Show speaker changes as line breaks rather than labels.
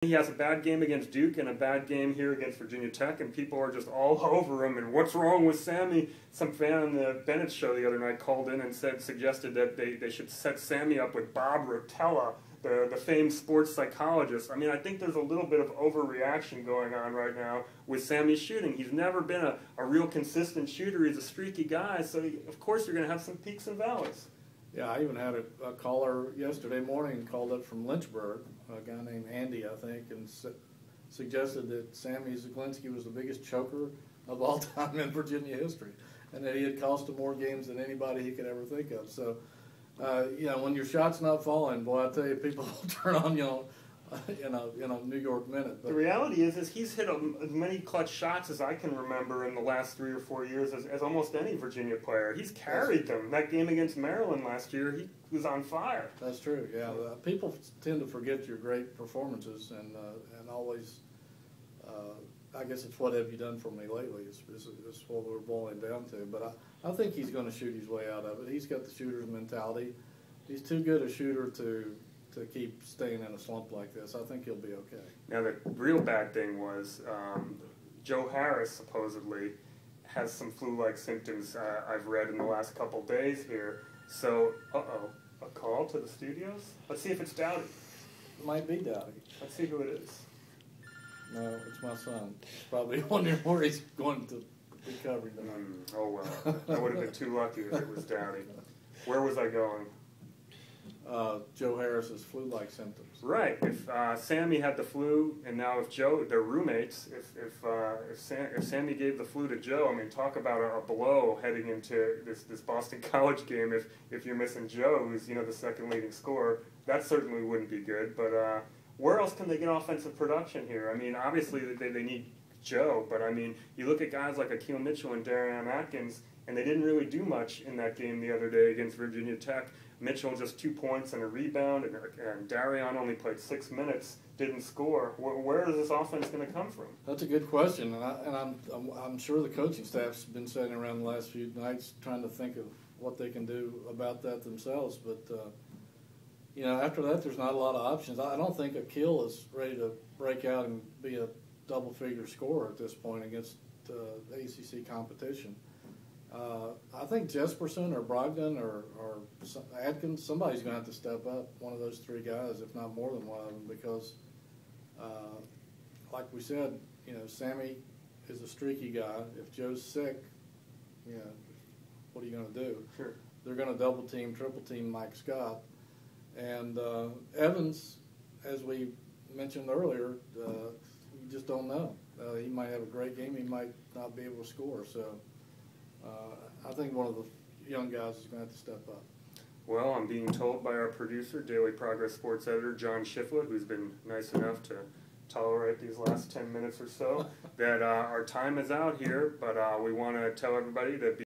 He has a bad game against Duke and a bad game here against Virginia Tech, and people are just all over him. And what's wrong with Sammy? Some fan on the Bennett show the other night called in and suggested that they should set Sammy up with Bob Rotella, the famed sports psychologist. I mean, I think there's a little bit of overreaction going on right now with Sammy's shooting. He's never been a real consistent shooter. He's a streaky guy, so of course you're going to have some peaks and valleys.
Yeah, I even had a caller yesterday morning called up from Lynchburg, a guy named Andy, I think, and suggested that Sammy Zaglinski was the biggest choker of all time in Virginia history, and that he had cost him more games than anybody he could ever think of. So, you know, when your shot's not falling, boy, I tell you, people will turn on you in a New York minute. But
the reality is he's hit as many clutch shots as I can remember in the last 3 or 4 years as almost any Virginia player. He's carried them. That game against Maryland last year, he was on fire.
That's true. Yeah, people tend to forget your great performances, and always. I guess it's what have you done for me lately is what we're boiling down to. But I think he's going to shoot his way out of it. He's got the shooter's mentality. He's too good a shooter to keep staying in a slump like this. I think he'll be okay.
Now, the real bad thing was Joe Harris supposedly has some flu-like symptoms I've read in the last couple days here. So, a call to the studios? Let's see if it's Dowdy.
It might be Dowdy.
Let's see who it is.
No, it's my son. He's probably wondering where he's going to be covering tonight.
Oh, well. I would have been too lucky if it was Dowdy. Where was I going?
Joe Harris's flu-like symptoms.
Right. If Sammy had the flu, and now if Joe, they're roommates. If Sammy gave the flu to Joe, I mean, talk about a blow heading into this Boston College game. If you're missing Joe, who's the second leading scorer, that certainly wouldn't be good. But where else can they get offensive production here? I mean, obviously they need Joe, but I mean, you look at guys like Akil Mitchell and Darian Atkins, and they didn't really do much in that game the other day against Virginia Tech. Mitchell just 2 points and a rebound, and Darian only played 6 minutes, didn't score. Where is this offense going to come from?
That's a good question, and I'm sure the coaching staff's been sitting around the last few nights trying to think of what they can do about that themselves. But after that, there's not a lot of options. I don't think Akil is ready to break out and be a double-figure scorer at this point against ACC competition. I think Jesperson or Brogdon or Atkins, somebody's going to have to step up, one of those three guys, if not more than one of them, because, like we said, Sammy is a streaky guy. If Joe's sick, what are you going to do?
Sure. They're
going to double-team, triple-team Mike Scott. And Evans, as we mentioned earlier, you just don't know. He might have a great game. He might not be able to score. So I think one of the young guys is going to have to step up.
Well, I'm being told by our producer, Daily Progress sports editor John Shiflett, who's been nice enough to tolerate these last 10 minutes or so, that our time is out here. But we want to tell everybody that